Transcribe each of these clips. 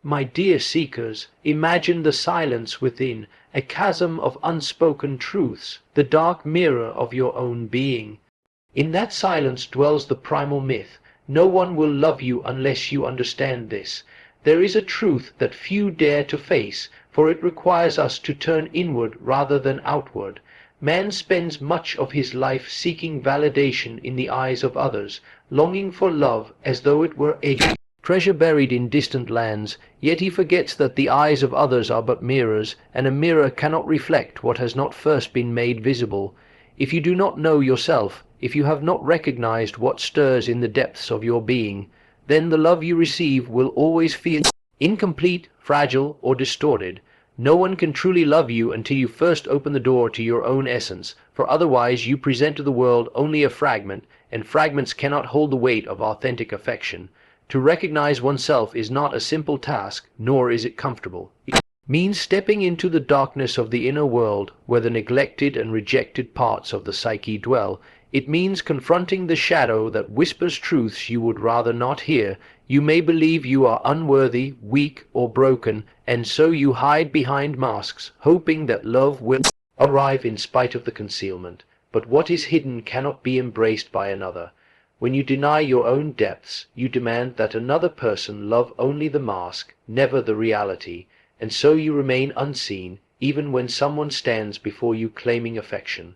My dear seekers, imagine the silence within, a chasm of unspoken truths, the dark mirror of your own being. In that silence dwells the primal myth. No one will love you unless you understand this. There is a truth that few dare to face, for it requires us to turn inward rather than outward. Man spends much of his life seeking validation in the eyes of others, longing for love as though it were a treasure buried in distant lands, yet he forgets that the eyes of others are but mirrors, and a mirror cannot reflect what has not first been made visible. If you do not know yourself, if you have not recognized what stirs in the depths of your being, then the love you receive will always feel incomplete, fragile, or distorted. No one can truly love you until you first open the door to your own essence, for otherwise you present to the world only a fragment, and fragments cannot hold the weight of authentic affection. To recognize oneself is not a simple task, nor is it comfortable. It means stepping into the darkness of the inner world, where the neglected and rejected parts of the psyche dwell. It means confronting the shadow that whispers truths you would rather not hear. You may believe you are unworthy, weak, or broken, and so you hide behind masks, hoping that love will arrive in spite of the concealment. But what is hidden cannot be embraced by another. When you deny your own depths, you demand that another person love only the mask, never the reality, and so you remain unseen, even when someone stands before you claiming affection.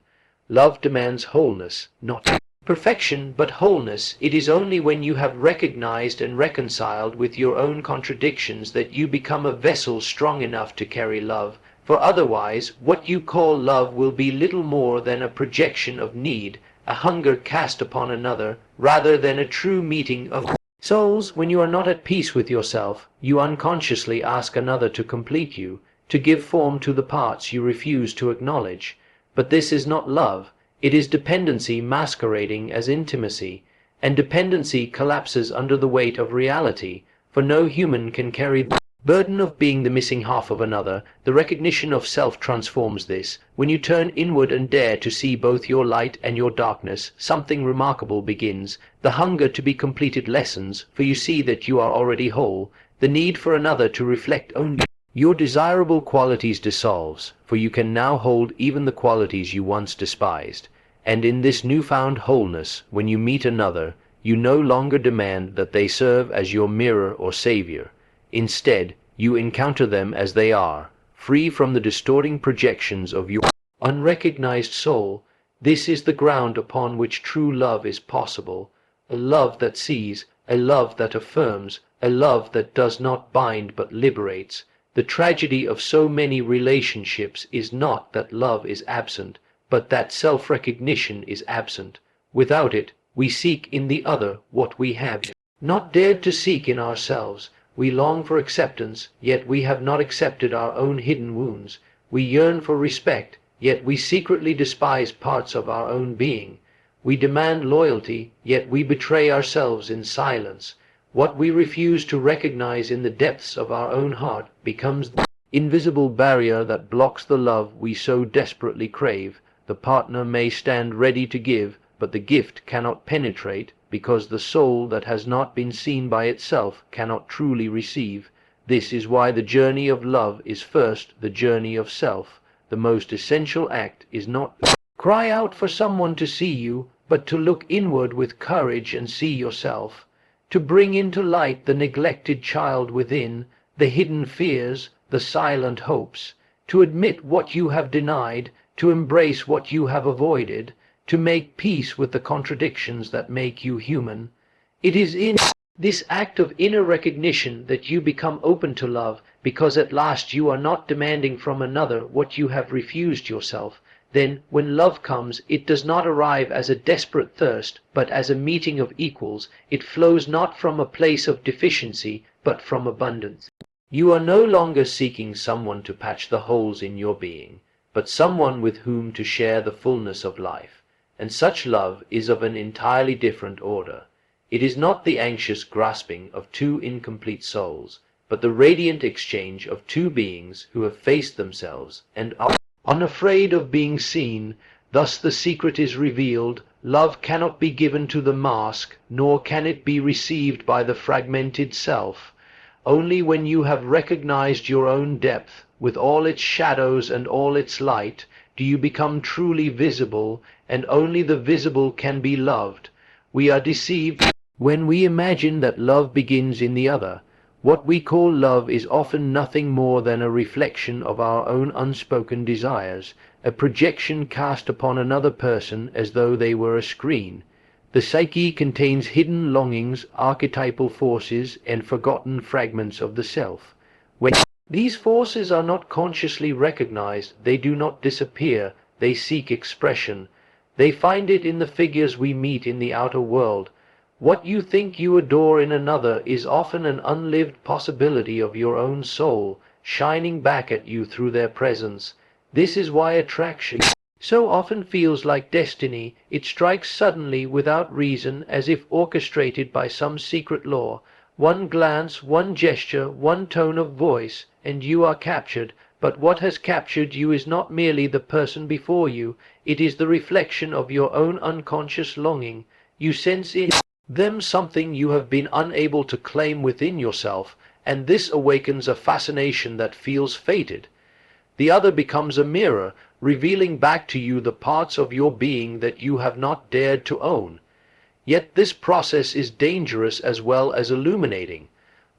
Love demands wholeness, not perfection, but wholeness. It is only when you have recognized and reconciled with your own contradictions that you become a vessel strong enough to carry love, for otherwise what you call love will be little more than a projection of need, a hunger cast upon another, rather than a true meeting of souls. When you are not at peace with yourself, you unconsciously ask another to complete you, to give form to the parts you refuse to acknowledge. But this is not love, it is dependency masquerading as intimacy, and dependency collapses under the weight of reality, for no human can carry the burden of being the missing half of another. The recognition of self transforms this. When you turn inward and dare to see both your light and your darkness, something remarkable begins. The hunger to be completed lessens, for you see that you are already whole. The need for another to reflect only your desirable qualities dissolves, for you can now hold even the qualities you once despised. And in this newfound wholeness, when you meet another, you no longer demand that they serve as your mirror or savior. Instead, you encounter them as they are, free from the distorting projections of your unrecognized soul. This is the ground upon which true love is possible, a love that sees, a love that affirms, a love that does not bind but liberates. The tragedy of so many relationships is not that love is absent, but that self-recognition is absent. Without it, we seek in the other what we have not dared to seek in ourselves. We long for acceptance, yet we have not accepted our own hidden wounds. We yearn for respect, yet we secretly despise parts of our own being. We demand loyalty, yet we betray ourselves in silence. What we refuse to recognize in the depths of our own heart becomes the invisible barrier that blocks the love we so desperately crave. The partner may stand ready to give, but the gift cannot penetrate, because the soul that has not been seen by itself cannot truly receive. This is why the journey of love is first the journey of self. The most essential act is not to cry out for someone to see you, but to look inward with courage and see yourself. To bring into light the neglected child within, the hidden fears, the silent hopes, to admit what you have denied, to embrace what you have avoided, to make peace with the contradictions that make you human. It is in this act of inner recognition that you become open to love, because at last you are not demanding from another what you have refused yourself. Then, when love comes, it does not arrive as a desperate thirst, but as a meeting of equals. It flows not from a place of deficiency, but from abundance. You are no longer seeking someone to patch the holes in your being, but someone with whom to share the fullness of life. And such love is of an entirely different order. It is not the anxious grasping of two incomplete souls, but the radiant exchange of two beings who have faced themselves and are unafraid of being seen. Thus the secret is revealed. Love cannot be given to the mask, nor can it be received by the fragmented self. Only when you have recognized your own depth, with all its shadows and all its light, do you become truly visible, and only the visible can be loved. We are deceived when we imagine that love begins in the other. What we call love is often nothing more than a reflection of our own unspoken desires, a projection cast upon another person as though they were a screen. The psyche contains hidden longings, archetypal forces, and forgotten fragments of the self. When these forces are not consciously recognized, they do not disappear, they seek expression. They find it in the figures we meet in the outer world. What you think you adore in another is often an unlived possibility of your own soul, shining back at you through their presence. This is why attraction so often feels like destiny. It strikes suddenly, without reason, as if orchestrated by some secret law. One glance, one gesture, one tone of voice, and you are captured. But what has captured you is not merely the person before you, it is the reflection of your own unconscious longing. You sense in them something you have been unable to claim within yourself, and this awakens a fascination that feels fated. The other becomes a mirror, revealing back to you the parts of your being that you have not dared to own. Yet this process is dangerous as well as illuminating,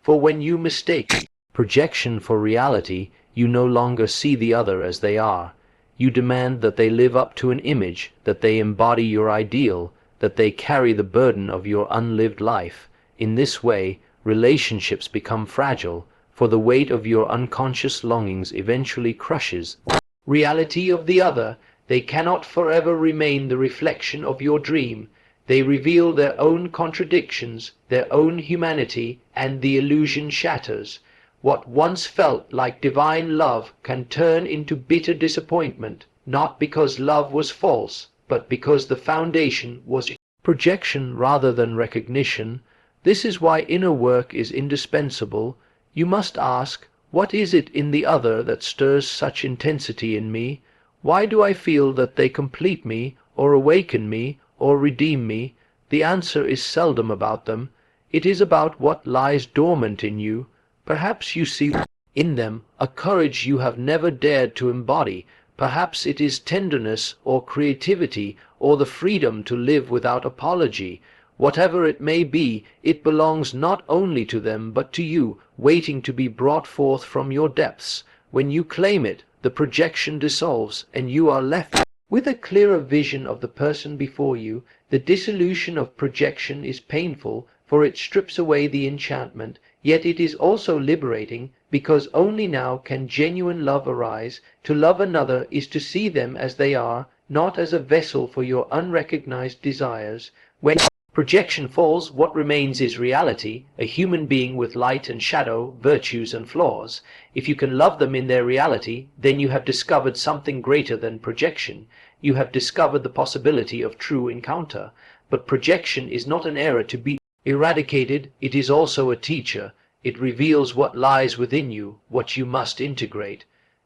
for when you mistake projection for reality, you no longer see the other as they are. You demand that they live up to an image, that they embody your ideal, that they carry the burden of your unlived life. In this way, relationships become fragile, for the weight of your unconscious longings eventually crushes reality of the other. They cannot forever remain the reflection of your dream. They reveal their own contradictions, their own humanity, and the illusion shatters. What once felt like divine love can turn into bitter disappointment, not because love was false, but because the foundation was projection rather than recognition. This is why inner work is indispensable. You must ask, what is it in the other that stirs such intensity in me? Why do I feel that they complete me, or awaken me, or redeem me? The answer is seldom about them. It is about what lies dormant in you. Perhaps you see in them a courage you have never dared to embody. Perhaps it is tenderness or creativity or the freedom to live without apology. Whatever it may be, it belongs not only to them but to you, waiting to be brought forth from your depths. When you claim it, the projection dissolves, and you are left with a clearer vision of the person before you. The dissolution of projection is painful, for it strips away the enchantment, yet it is also liberating, because only now can genuine love arise. To love another is to see them as they are, not as a vessel for your unrecognized desires. When projection falls, what remains is reality, a human being with light and shadow, virtues and flaws. If you can love them in their reality, then you have discovered something greater than projection. You have discovered the possibility of true encounter. But projection is not an error to be eradicated, it is also a teacher. It reveals what lies within you, what you must integrate.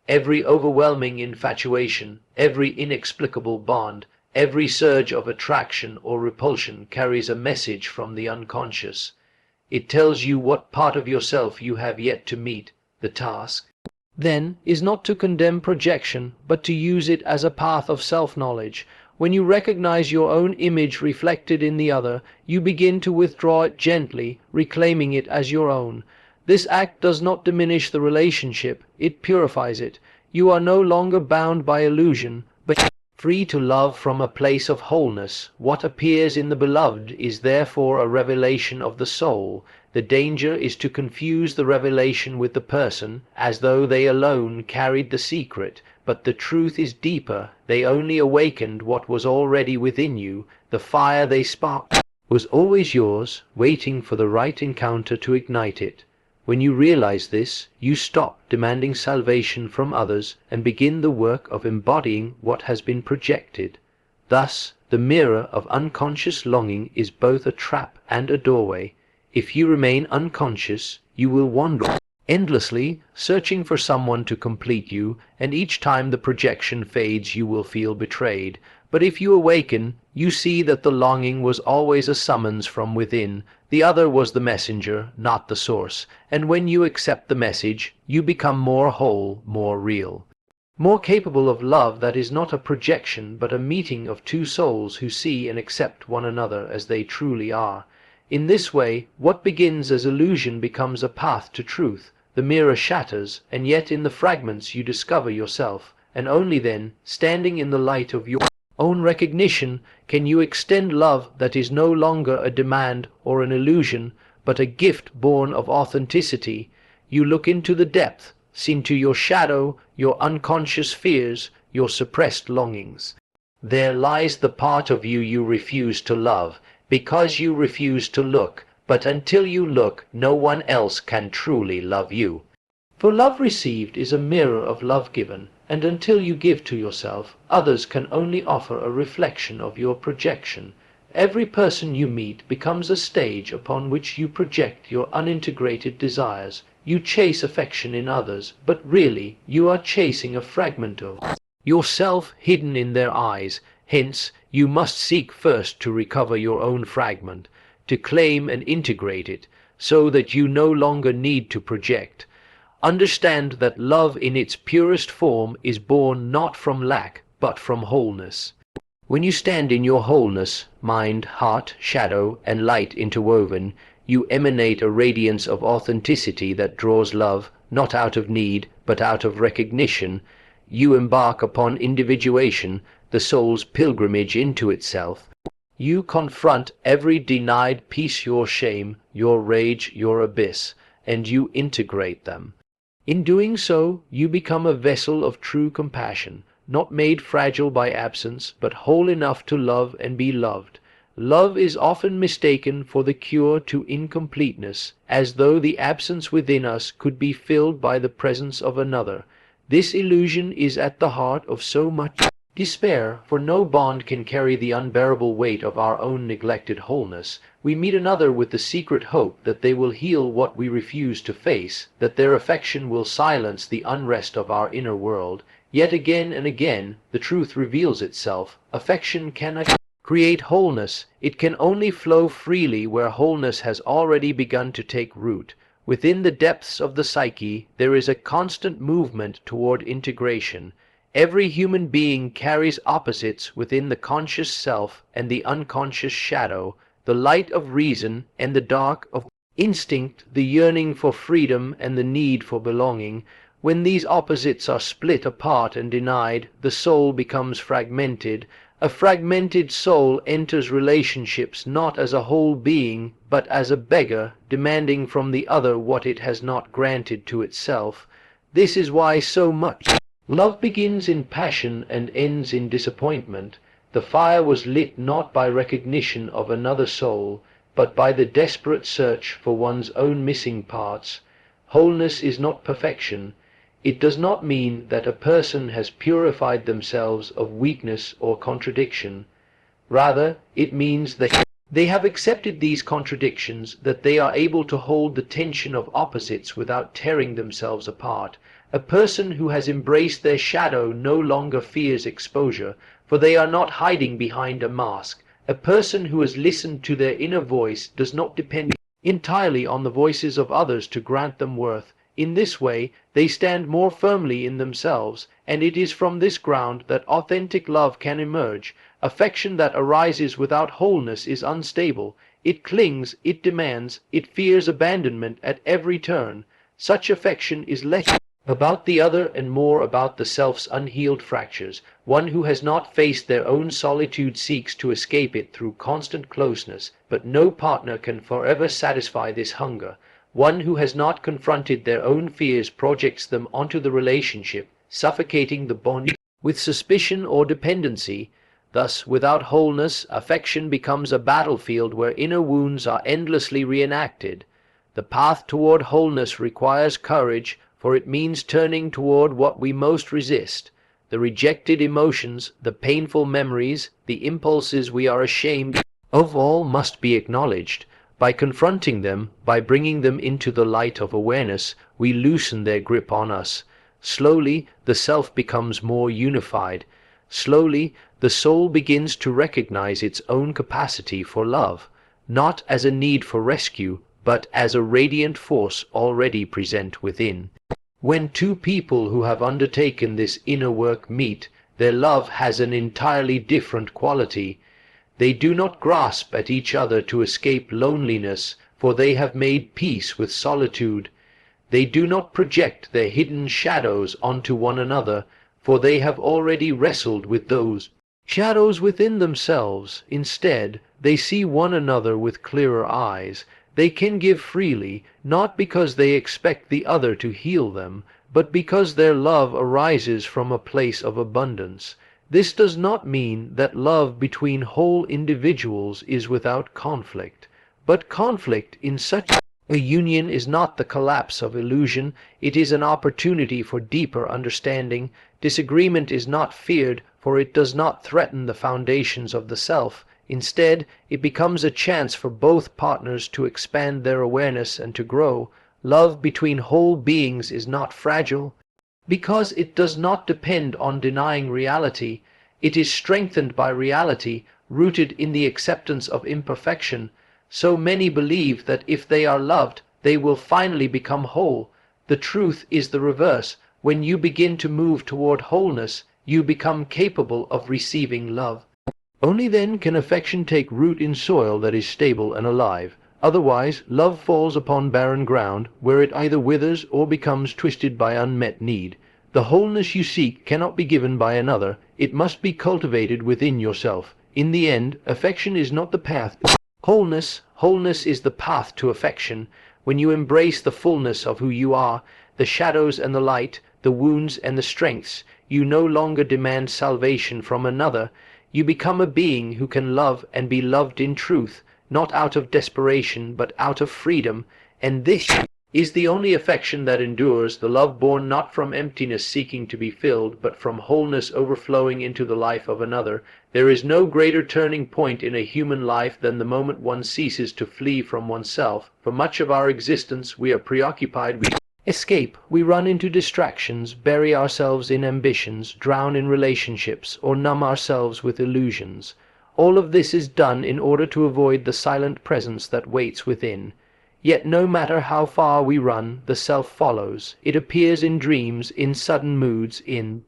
Every overwhelming infatuation, every inexplicable bond, every surge of attraction or repulsion carries a message from the unconscious. It tells you what part of yourself you have yet to meet. The task, then, is not to condemn projection, but to use it as a path of self-knowledge. When you recognize your own image reflected in the other, you begin to withdraw it gently, reclaiming it as your own. This act does not diminish the relationship, it purifies it. You are no longer bound by illusion, but free to love from a place of wholeness. What appears in the beloved is therefore a revelation of the soul. The danger is to confuse the revelation with the person, as though they alone carried the secret. But the truth is deeper. They only awakened what was already within you. The fire they sparked was always yours, waiting for the right encounter to ignite it. When you realize this, you stop demanding salvation from others and begin the work of embodying what has been projected. Thus, the mirror of unconscious longing is both a trap and a doorway. If you remain unconscious, you will wander endlessly, searching for someone to complete you, and each time the projection fades you will feel betrayed. But if you awaken, you see that the longing was always a summons from within. The other was the messenger, not the source. And when you accept the message, you become more whole, more real, more capable of love that is not a projection but a meeting of two souls who see and accept one another as they truly are. In this way, what begins as illusion becomes a path to truth. The mirror shatters, and yet in the fragments you discover yourself, and only then, standing in the light of your own recognition, can you extend love that is no longer a demand or an illusion, but a gift born of authenticity. You look into the depth, into your shadow, your unconscious fears, your suppressed longings. There lies the part of you you refuse to love, because you refuse to look, but until you look, no one else can truly love you. For love received is a mirror of love given, and until you give to yourself, others can only offer a reflection of your projection. Every person you meet becomes a stage upon which you project your unintegrated desires. You chase affection in others, but really you are chasing a fragment of yourself hidden in their eyes. Hence, you must seek first to recover your own fragment, to claim and integrate it, so that you no longer need to project. Understand that love in its purest form is born not from lack, but from wholeness. When you stand in your wholeness, mind, heart, shadow, and light interwoven, you emanate a radiance of authenticity that draws love, not out of need, but out of recognition. You embark upon individuation, the soul's pilgrimage into itself. You confront every denied piece, your shame, your rage, your abyss, and you integrate them. In doing so, you become a vessel of true compassion, not made fragile by absence, but whole enough to love and be loved. Love is often mistaken for the cure to incompleteness, as though the absence within us could be filled by the presence of another. This illusion is at the heart of so much despair, for no bond can carry the unbearable weight of our own neglected wholeness. We meet another with the secret hope that they will heal what we refuse to face, that their affection will silence the unrest of our inner world. Yet again and again, the truth reveals itself. Affection cannot create wholeness. It can only flow freely where wholeness has already begun to take root. Within the depths of the psyche, there is a constant movement toward integration. Every human being carries opposites within the conscious self and the unconscious shadow, the light of reason and the dark of instinct, the yearning for freedom and the need for belonging. When these opposites are split apart and denied, the soul becomes fragmented. A fragmented soul enters relationships not as a whole being, but as a beggar, demanding from the other what it has not granted to itself. This is why so much love begins in passion and ends in disappointment. The fire was lit not by recognition of another soul, but by the desperate search for one's own missing parts. Wholeness is not perfection. It does not mean that a person has purified themselves of weakness or contradiction. Rather, it means that they have accepted these contradictions, that they are able to hold the tension of opposites without tearing themselves apart. A person who has embraced their shadow no longer fears exposure, for they are not hiding behind a mask. A person who has listened to their inner voice does not depend entirely on the voices of others to grant them worth. In this way, they stand more firmly in themselves, and it is from this ground that authentic love can emerge. Affection that arises without wholeness is unstable. It clings, it demands, it fears abandonment at every turn. Such affection is less about the other and more about the self's unhealed fractures. One who has not faced their own solitude seeks to escape it through constant closeness, but no partner can forever satisfy this hunger. One who has not confronted their own fears projects them onto the relationship, suffocating the bond with suspicion or dependency. Thus, without wholeness, affection becomes a battlefield where inner wounds are endlessly reenacted. The path toward wholeness requires courage, for it means turning toward what we most resist. The rejected emotions, the painful memories, the impulses we are ashamed of all must be acknowledged. By confronting them, by bringing them into the light of awareness, we loosen their grip on us. Slowly, the self becomes more unified. Slowly, the soul begins to recognize its own capacity for love, not as a need for rescue, but as a radiant force already present within. When two people who have undertaken this inner work meet, their love has an entirely different quality. They do not grasp at each other to escape loneliness, for they have made peace with solitude. They do not project their hidden shadows onto one another, for they have already wrestled with those shadows within themselves. Instead, they see one another with clearer eyes. They can give freely, not because they expect the other to heal them, but because their love arises from a place of abundance. This does not mean that love between whole individuals is without conflict, but conflict in such a union is not the collapse of illusion, it is an opportunity for deeper understanding. Disagreement is not feared, for it does not threaten the foundations of the self. Instead, it becomes a chance for both partners to expand their awareness and to grow. Love between whole beings is not fragile, because it does not depend on denying reality. It is strengthened by reality, rooted in the acceptance of imperfection. So many believe that if they are loved, they will finally become whole. The truth is the reverse. When you begin to move toward wholeness, you become capable of receiving love. Only then can affection take root in soil that is stable and alive. Otherwise, love falls upon barren ground, where it either withers or becomes twisted by unmet need. The wholeness you seek cannot be given by another. It must be cultivated within yourself. In the end, affection is not the path. Wholeness is the path to affection. When you embrace the fullness of who you are, the shadows and the light, the wounds and the strengths, you no longer demand salvation from another. You become a being who can love and be loved in truth, not out of desperation, but out of freedom. And this is the only affection that endures, the love born not from emptiness seeking to be filled, but from wholeness overflowing into the life of another. There is no greater turning point in a human life than the moment one ceases to flee from oneself. For much of our existence we are preoccupied with escape. We run into distractions, bury ourselves in ambitions, drown in relationships, or numb ourselves with illusions. All of this is done in order to avoid the silent presence that waits within. Yet no matter how far we run, the self follows. It appears in dreams, in sudden moods, in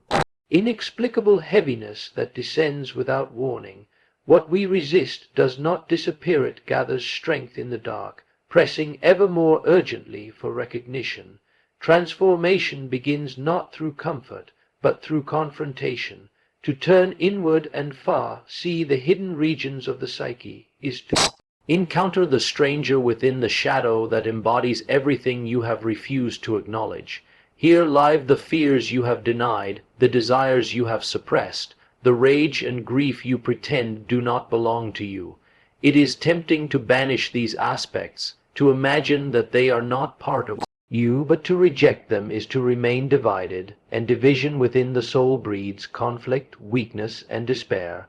inexplicable heaviness that descends without warning. What we resist does not disappear, it gathers strength in the dark, pressing ever more urgently for recognition. Transformation begins not through comfort, but through confrontation. To turn inward and far, see the hidden regions of the psyche, is to encounter the stranger within the shadow that embodies everything you have refused to acknowledge. Here lie the fears you have denied, the desires you have suppressed, the rage and grief you pretend do not belong to you. It is tempting to banish these aspects, to imagine that they are not part of you, but to reject them is to remain divided, and division within the soul breeds conflict, weakness, and despair.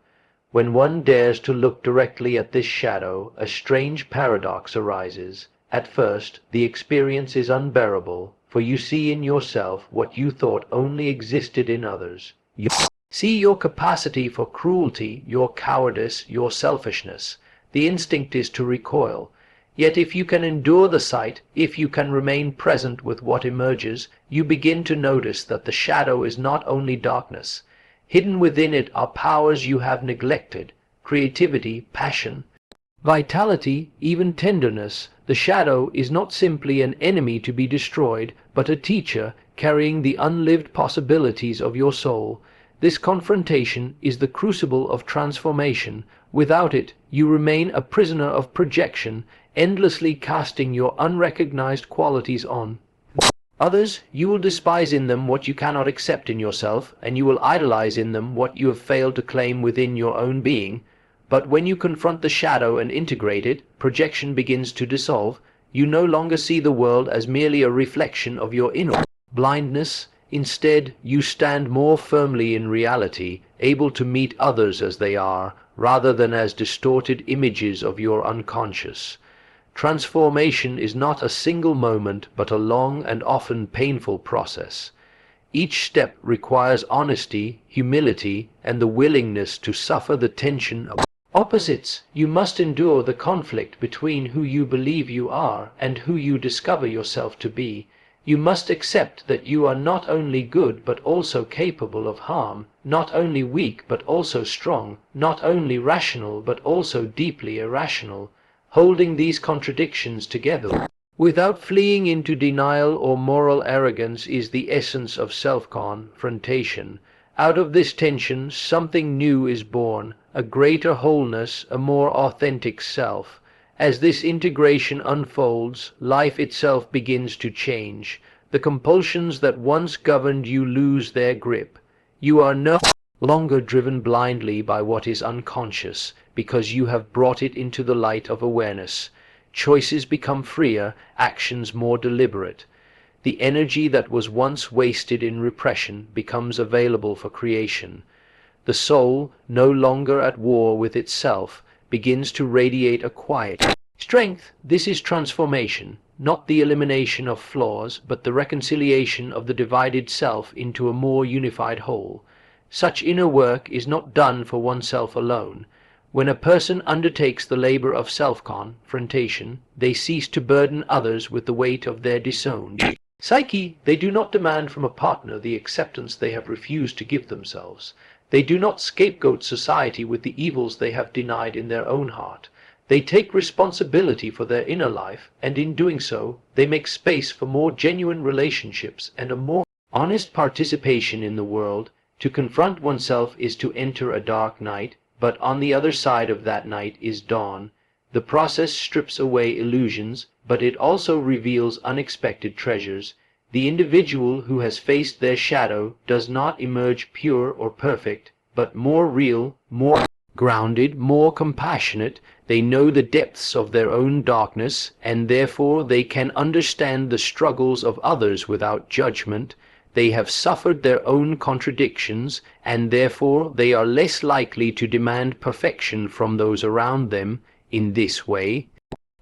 When one dares to look directly at this shadow, a strange paradox arises. At first, the experience is unbearable, for you see in yourself what you thought only existed in others. You see your capacity for cruelty, your cowardice, your selfishness. The instinct is to recoil. Yet if you can endure the sight, if you can remain present with what emerges, you begin to notice that the shadow is not only darkness. Hidden within it are powers you have neglected: creativity, passion, vitality, even tenderness. The shadow is not simply an enemy to be destroyed, but a teacher carrying the unlived possibilities of your soul. This confrontation is the crucible of transformation. Without it, you remain a prisoner of projection, endlessly casting your unrecognized qualities on others. You will despise in them what you cannot accept in yourself, and you will idolize in them what you have failed to claim within your own being. But when you confront the shadow and integrate it, projection begins to dissolve. You no longer see the world as merely a reflection of your inner blindness. Instead, you stand more firmly in reality, able to meet others as they are, rather than as distorted images of your unconscious. Transformation is not a single moment, but a long and often painful process. Each step requires honesty, humility, and the willingness to suffer the tension of opposites. You must endure the conflict between who you believe you are and who you discover yourself to be. You must accept that you are not only good but also capable of harm, not only weak but also strong, not only rational but also deeply irrational. Holding these contradictions together without fleeing into denial or moral arrogance is the essence of self-confrontation. Out of this tension, something new is born, a greater wholeness, a more authentic self. As this integration unfolds, life itself begins to change. The compulsions that once governed you lose their grip. You are no longer driven blindly by what is unconscious, because you have brought it into the light of awareness. Choices become freer, actions more deliberate. The energy that was once wasted in repression becomes available for creation. The soul, no longer at war with itself, begins to radiate a quiet strength. This is transformation, not the elimination of flaws, but the reconciliation of the divided self into a more unified whole. Such inner work is not done for oneself alone. When a person undertakes the labor of self-confrontation, they cease to burden others with the weight of their disowned psyche. They do not demand from a partner the acceptance they have refused to give themselves. They do not scapegoat society with the evils they have denied in their own heart. They take responsibility for their inner life, and in doing so, they make space for more genuine relationships and a more honest participation in the world. To confront oneself is to enter a dark night, but on the other side of that night is dawn. The process strips away illusions, but it also reveals unexpected treasures. The individual who has faced their shadow does not emerge pure or perfect, but more real, more grounded, more compassionate. They know the depths of their own darkness, and therefore they can understand the struggles of others without judgment. They have suffered their own contradictions, and therefore they are less likely to demand perfection from those around them. In this way,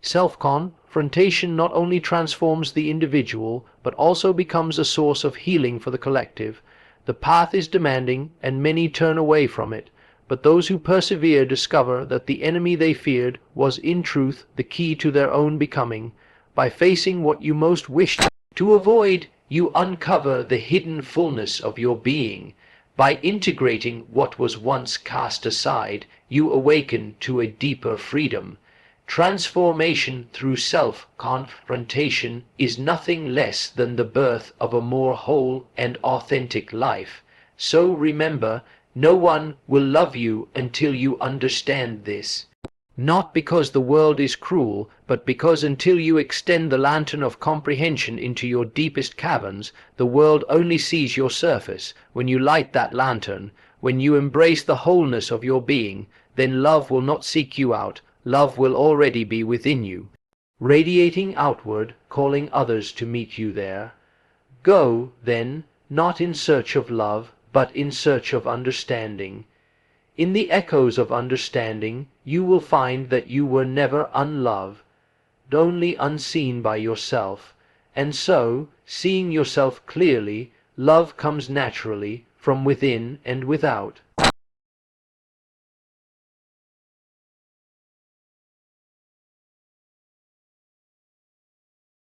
self-confrontation not only transforms the individual, but also becomes a source of healing for the collective. The path is demanding, and many turn away from it, but those who persevere discover that the enemy they feared was in truth the key to their own becoming. By facing what you most wished to avoid, you uncover the hidden fullness of your being. By integrating what was once cast aside, you awaken to a deeper freedom. Transformation through self-confrontation is nothing less than the birth of a more whole and authentic life. So remember, no one will love you until you understand this. Not because the world is cruel, but because until you extend the lantern of comprehension into your deepest caverns, the world only sees your surface. When you light that lantern, when you embrace the wholeness of your being, then love will not seek you out. Love will already be within you, radiating outward, calling others to meet you there. Go, then, not in search of love, but in search of understanding. In the echoes of understanding, you will find that you were never unloved, only unseen by yourself. And so, seeing yourself clearly, love comes naturally from within and without.